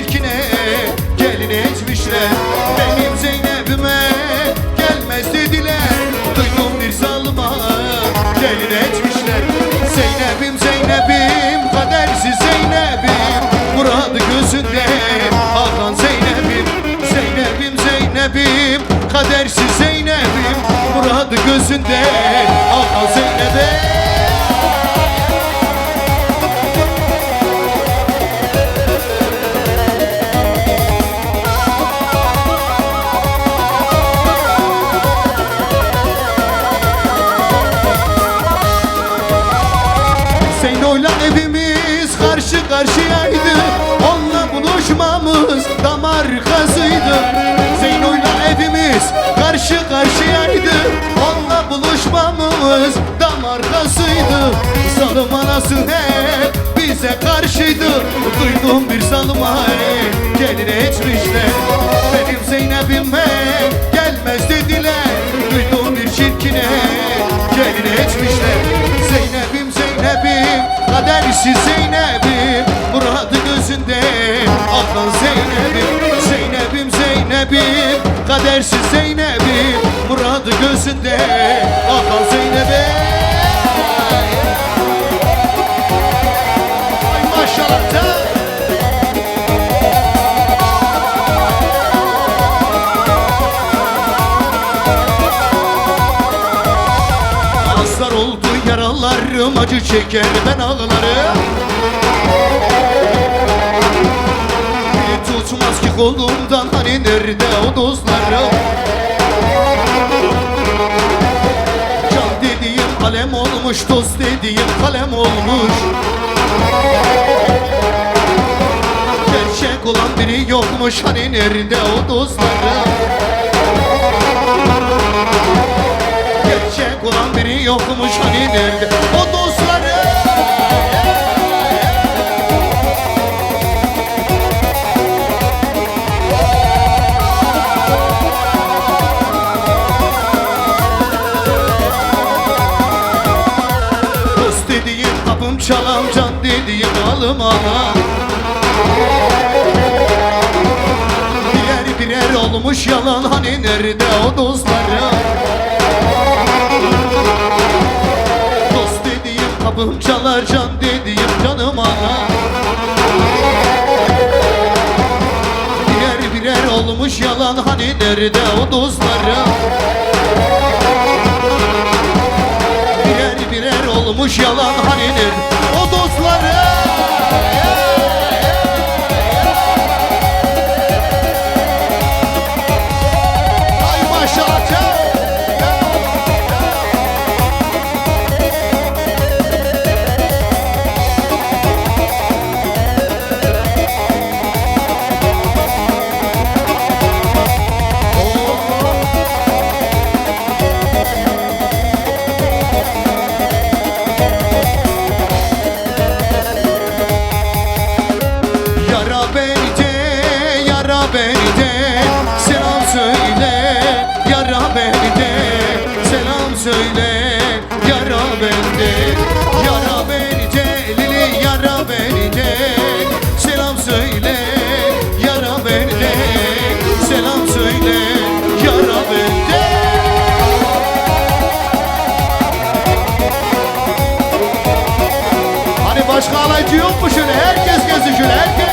çirkine gelin etmişler. Benim Zeynep'ime gelmez dediler, duydum bir zalıma gelin etmişler. Zeynep'im Zeynep'im, kadersiz Zeynep'im, muradı gözünde akan Zeynep'im. Zeynep'im Zeynep'im, kadersiz Zeynep'im, muradı gözünde akan Zeynep'im. Zeyno'yla evimiz karşı karşıyaydı, onunla buluşmamız damar kazıydı. Zeyno'yla evimiz karşı karşıyaydı, onunla buluşmamız damar kazıydı. Zalim anası hep bize karşıydı, duydum bir zalıma gelin etmişler. Benim Zeynep'ime gelmez dediler, duydum bir çirkine gelin etmişler. Zeynep'im Zeynep'im, kadersiz Zeynep'im, muradı gözünde akan Zeynep'im. Zeynep'im Zeynep'im, kadersiz Zeynep'im, muradı gözünde akan Zeynep'im. Ay maşallah. Aslar oldu yaralarım, acı çeker ben ağlarım. Beni tutmaz ki kolumdan, hani nerede o dostlarım? Can dediğim kalem olmuş, dost dediğim kalem olmuş. Gerçek olan biri yokmuş, hani nerede o dostlarım? Gerçek olan biri yokmuş, hani nerede o dostları? Dost dediğim kapım çalan, can dediğim alım alan. Birer birer olmuş yalan, hani nerede o dostları? Dost dediğim kapım çalar, can dediğim canım ana. Birer birer olmuş yalan, hani nerede o dostları? Birer birer olmuş yalan, hani nerede o dostları? Ay maşallah. Beni de selam söyle, yara beni de selam söyle, yara beni de, yara beni de, lili yara beni de selam söyle, yara beni de selam söyle, yara beni de. Hani başka alaycı yok mu şöyle? Herkes gelsin şöyle, herkes.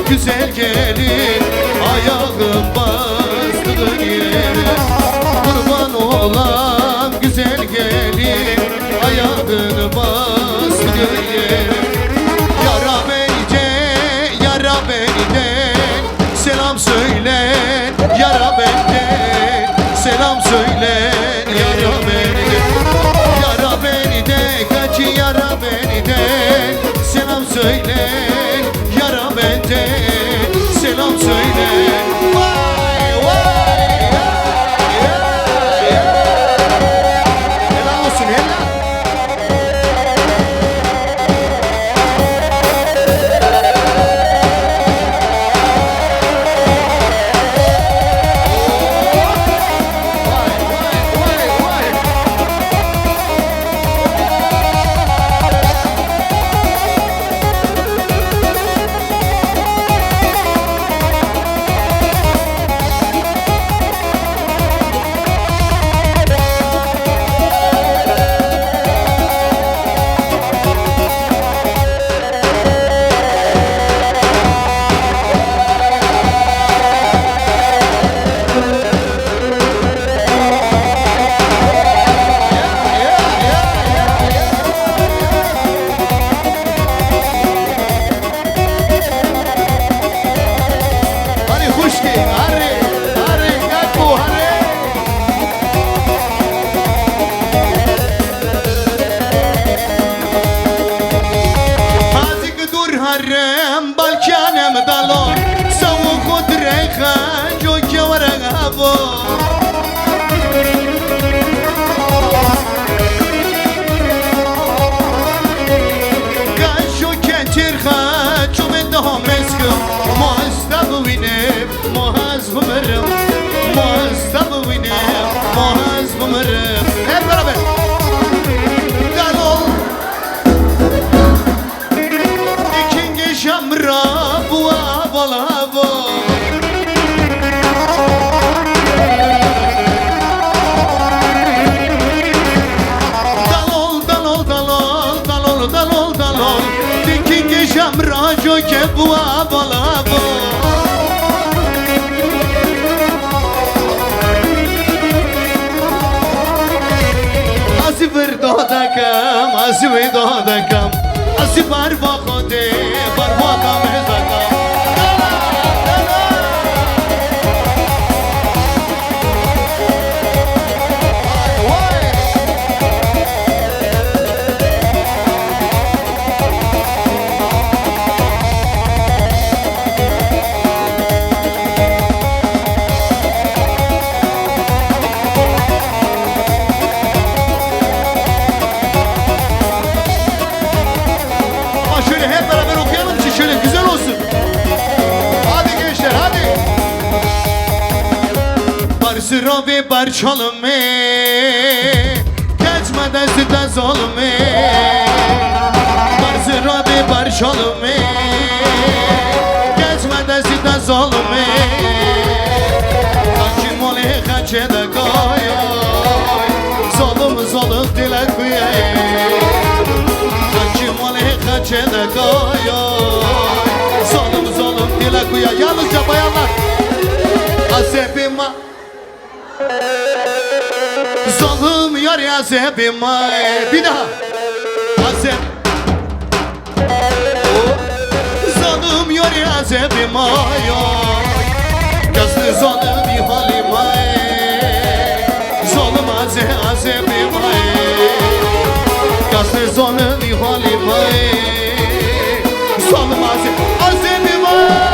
Güzel gelin ayağım bastığın yere, kurban olan güzel gelin ayağını bastığın yere. Yara beni de, yara beni de selam söyle, yara beni de selam söyle, yara beni de, yara beni de, kaç yara beni de selam söyle, yara beni de selam söyle. Vay vay helal olsun helal. Hep beraber. Dalol ikinci şamra bu abalavo. Dalol dalol dalol dalol dalol dalol ikinci şamra joke bu abalavo. Azı dodakam, azı barva khode, barva kam hezakam. Sıravi barçalımı Geçme dezide zalımı Sıravi barçalımı Geçme dezide zalımı Hakim ol kaçe de koy Zalım zalım dile koyay Hakim ol kaçe de koy Zalım zalım dile koyay Yalnızca bayanlar Azebima Zalım yar ya zebima Bir daha Azeb Zalım yar ya zebima Gözlü zalım ihalima Zalım azebima Gözlü zalım ihalima Zalım azebima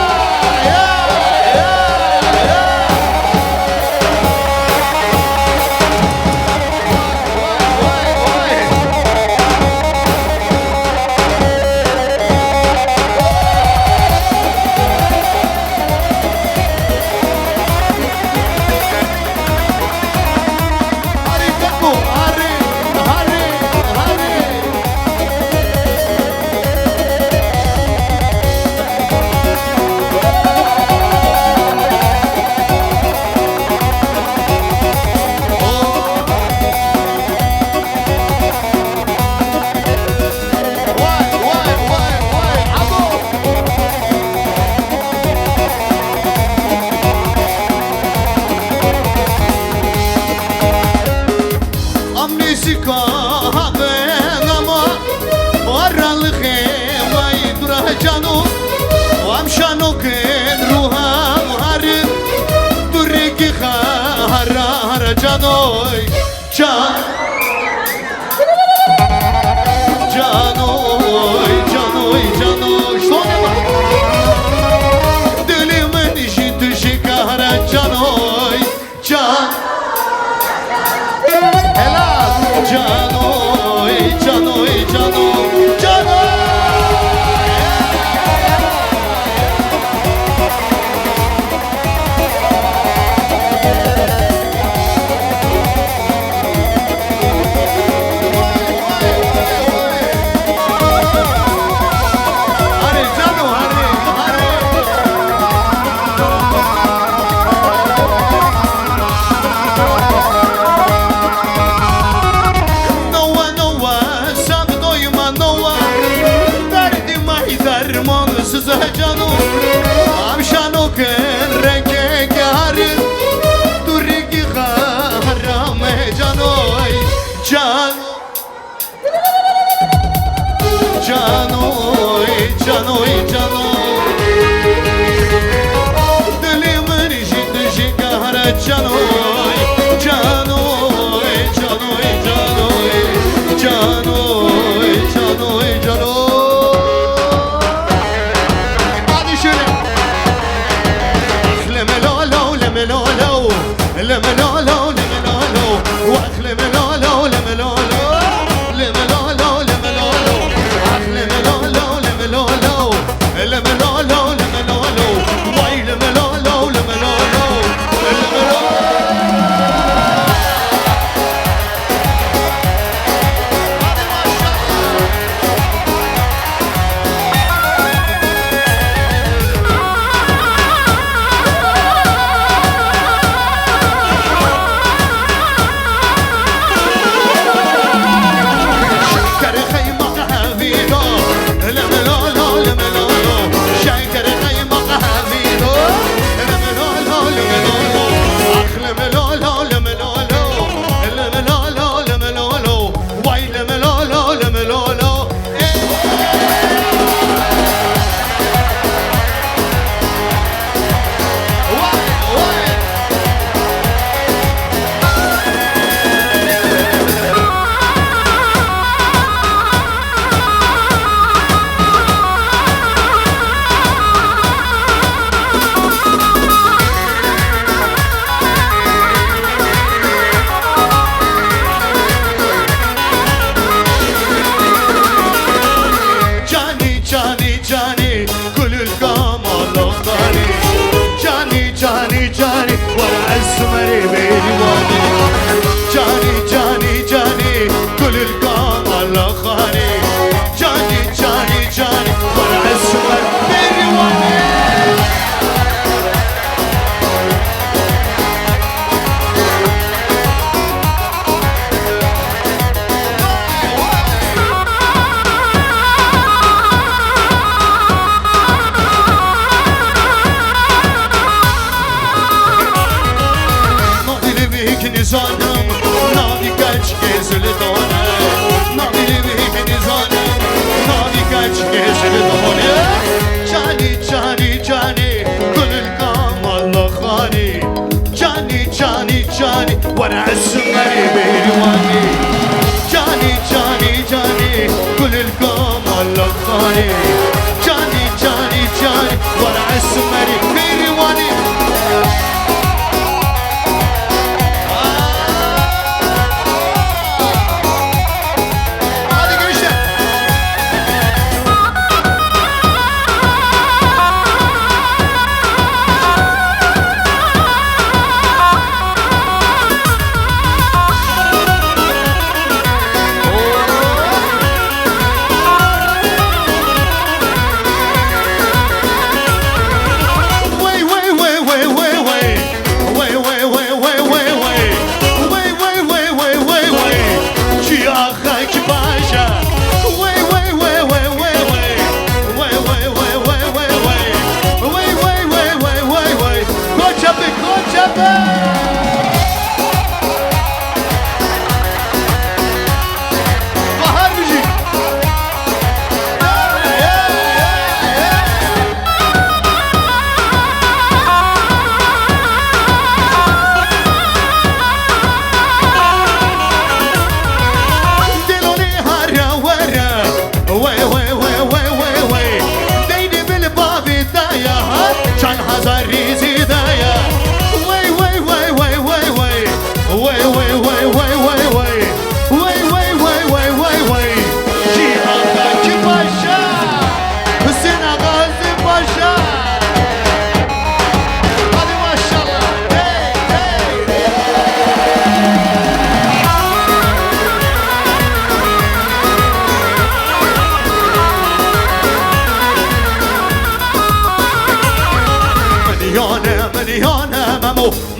Canoy, Canoy, Canoy, Canoy, что нема? Dilimi لملولو لملولو واخ لملولو لملولو لملولو لملولو اخ لملولو لملولو لملولو لملولو واي لملولو لملولو نزانم ناوی گچ گزل دانه ناوی بیک نزانم ناوی گچ گزل دانه جانی جانی جانی گل القمر خانی جانی جانی جانی وانا عالسمري بيرواني جانی جانی جانی گل القمر خانی جانی جانی جانی وانا عالسمري بيرواني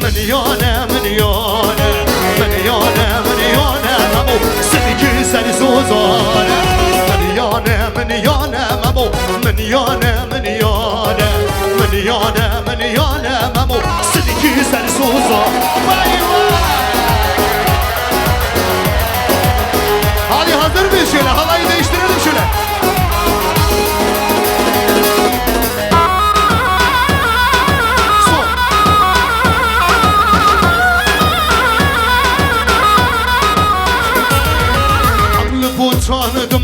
مليانة مليانة مليانة مليانة مامو سنكي سري سوزانة مليانة مليانة مامو مليانة مليانة مليانة مليانة مامو سنكي سري سوزانة هذه hazır mıyız şöyle halayı değiştirelim şöyle.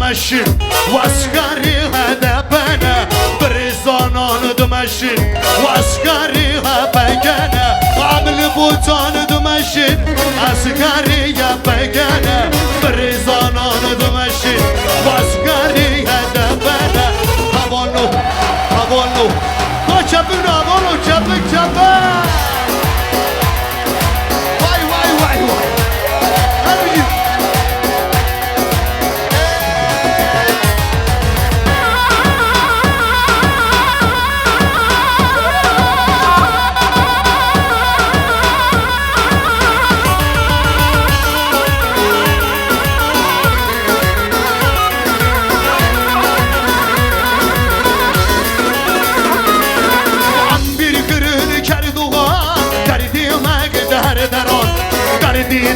دمشق واسكاري هدبنا برزانان دمشق واسكاري هبجنا عمل تابوتان دمشق اسکری بگنه بریزانان دمشق واسکری دبنه هوانو هوانو با چپک هوانو چپک چپک وای وای وای وای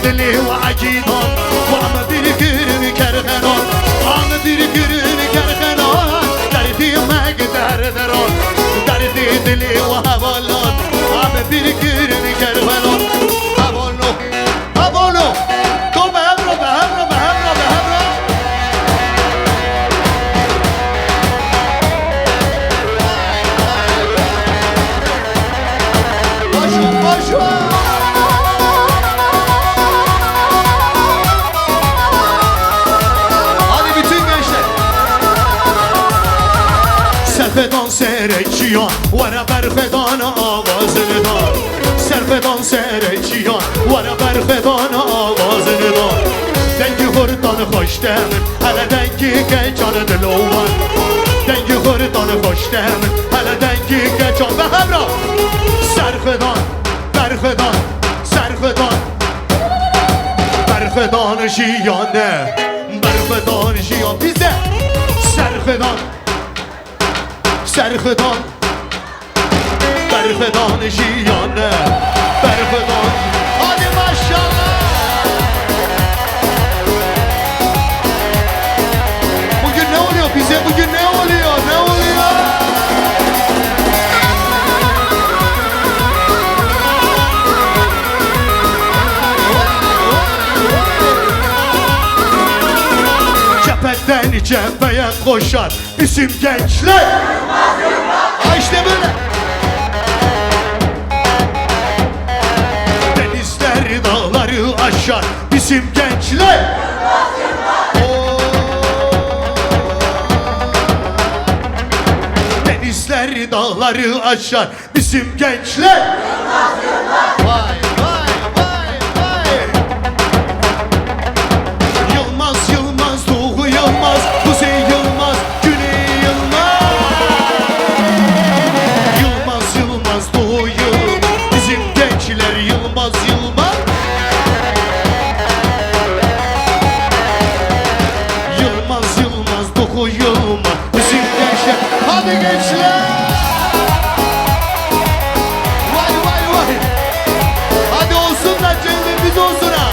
دلی و عجیبان و همه بیر گرمی کرخنان همه بیر گرمی کرخنان دردی مگ دردران دردی دلی و حوالان همه بیر گرمی کرخنان حوالو حوالو تو به هم رو به هم رو به هم رو به هم رو باشون باشون سرفدان سرچیان ورا برفدان آواز ندار سرفدان سرچیان ورا برفدان آواز ندار دنگی خوردان خوشتم حالا دنگی که جان دلوان دنگی خوردان خوشتم حالا دنگی که جان به همراه سرفدان برفدان سرفدان برفدان جیانه برفدان جیان بیزه سرفدان سرخدان برخدان جیانه برخدان آدی ماشاءالله bugün ne oluyor bize bugün ne oluyor ne oluyor cepheden cepheye koşar isim gençler İşte böyle denizler dağları aşar bizim gençler denizler dağları aşar bizim gençler vay vay vay vay Yılmaz Yılmaz Doğu Yılmaz Kuzey Yılmaz Güney Yılmaz Doğu bizim gençler Yılmaz Yılmaz Yılmaz Yılmaz Doğu Yılmaz bizim gençler hadi gençler vay vay vay hadi olsun da cennetimiz olsun ha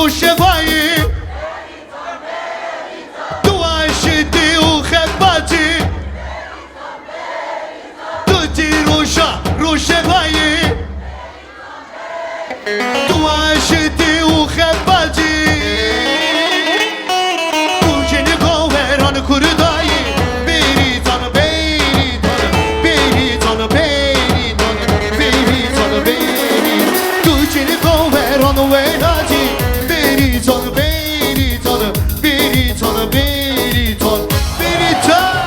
روشوایی تو عشقی و خباتی تو تی روشوایی تو عشقی و خباتی تو جنی گوهران کردایی بیریتان بیریتان بیریتان بیریتان بیریتان بیریتان تو جنی گوهران ویراتی Beriton, Beriton, Beriton, Beriton, Beriton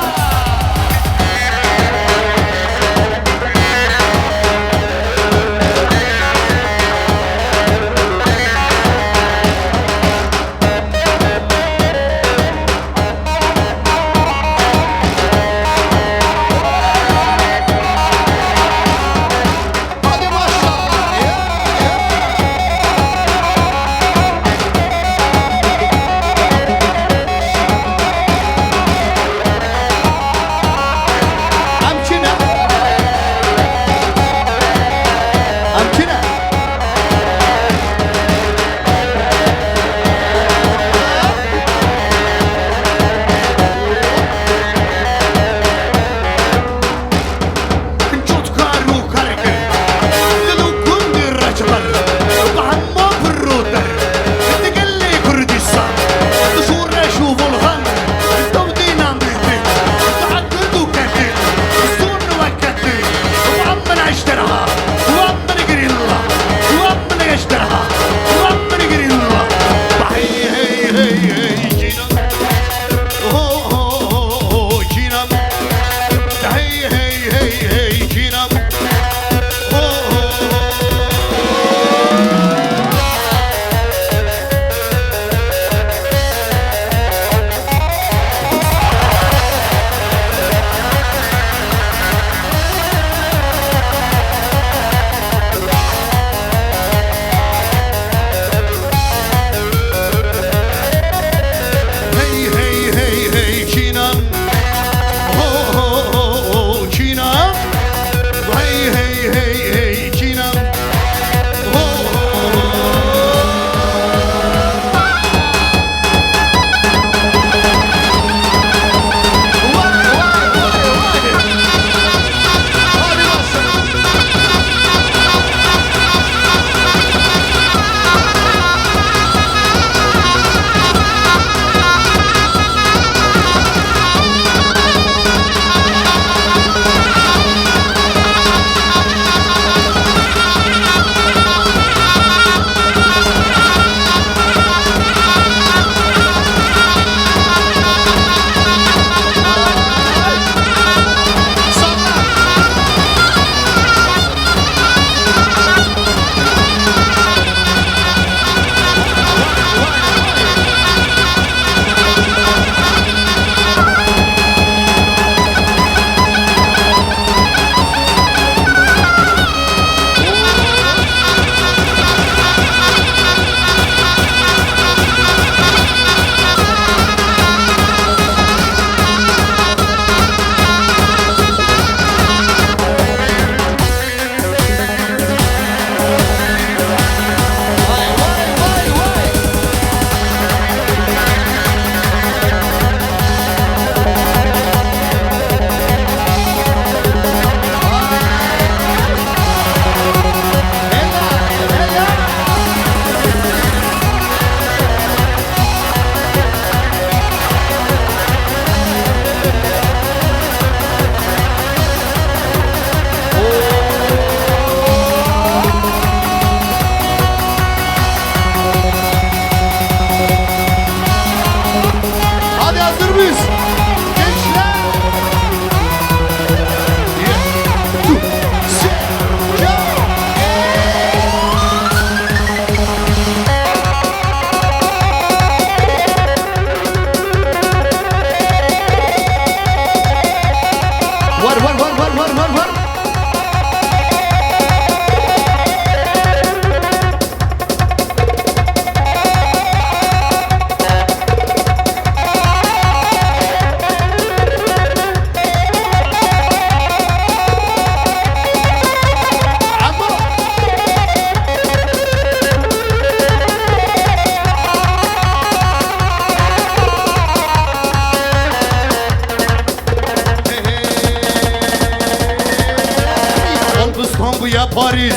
Paris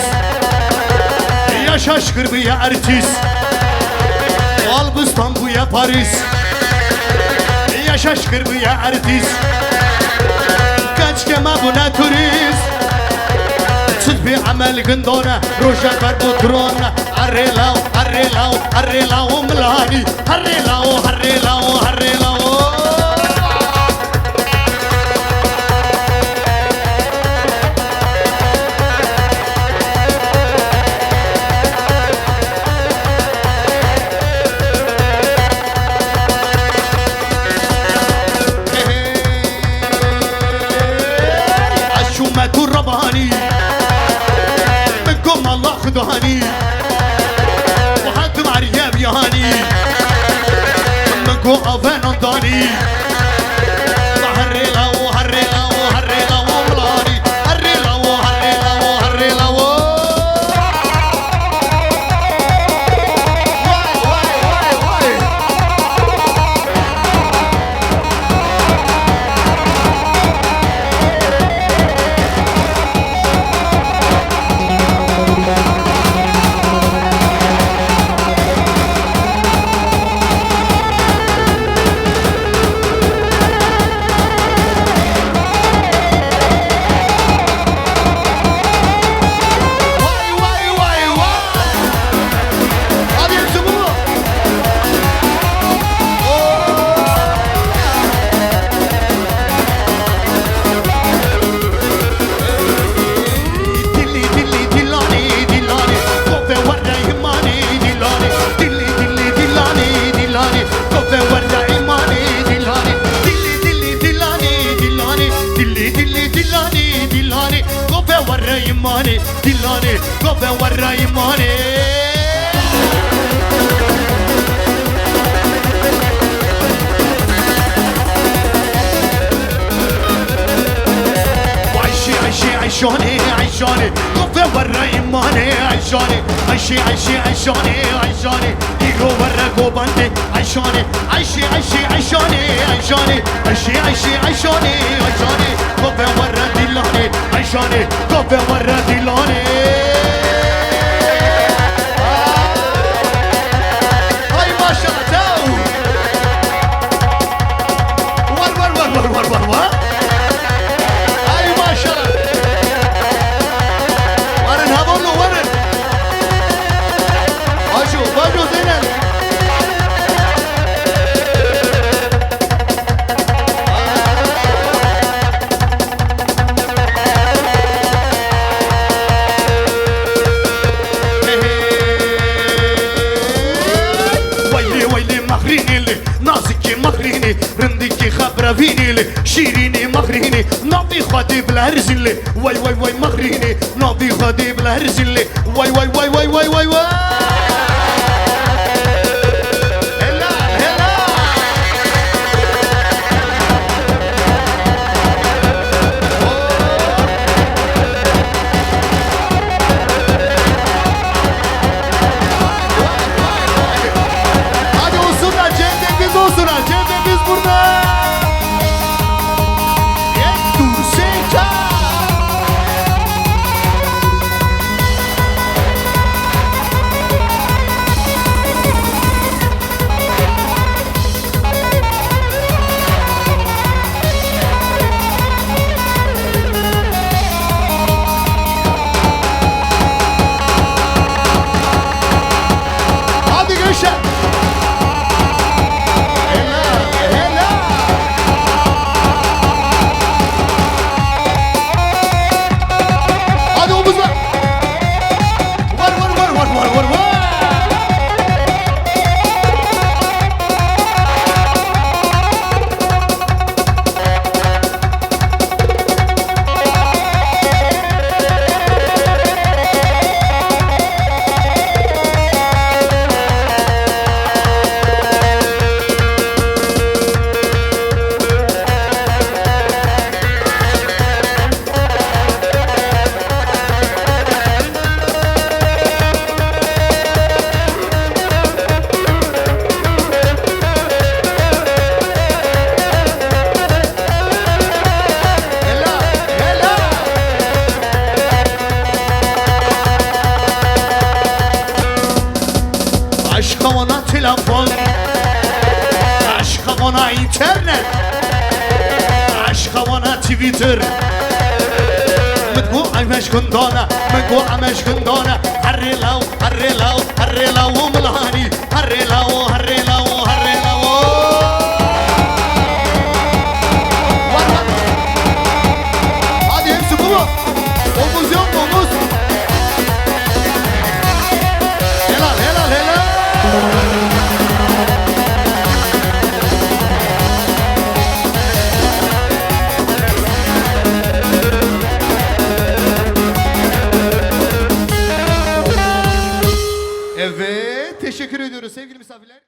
Yaşa şkırbiye artist Albistan bu ya Paris Yaşa şkırbiye artist Kaç kema buna turist Tut bir amel gündona Roja ver bu drone Arrelao, arrelao, arrelao mlani Arrelao, arrelao, arrelao رباني منكم الله خدوهاني وحد معريا بيهاني منكم أفن انضاني هريلا وهريلا وهريلا وملاني هريلا وهريلا وهريلا دلاني قوة ورا يماني وعيشي عيشي عيشوني عيشوني قوة ورا يماني عيشوني عيشي عيشي عيشوني عيشوني يقو ورا قوبانتي عيشوني عيشي عيشي عيشوني عيشوني عيشي عيشي عيشوني عيشوني قوة ورا دلاني عيشوني قوة ورا دلاني رندكي خبرة فيني شيريني مغريني نبي خدي بلا رجلي واي واي واي مغريني نبي خدي بلا رجلي واي واي واي واي واي واي واي telefon. Aşka bana internet, aşka bana Twitter. متقوع مشكون دونا متقوع مشكون دونا هري لو هري لو هري لو ملهاني هري لو هري لو هري لو hadi hepsi bu mu? Omuz yok mu omuz? Helal helal helal. Evet, teşekkür ediyoruz sevgili misafirler.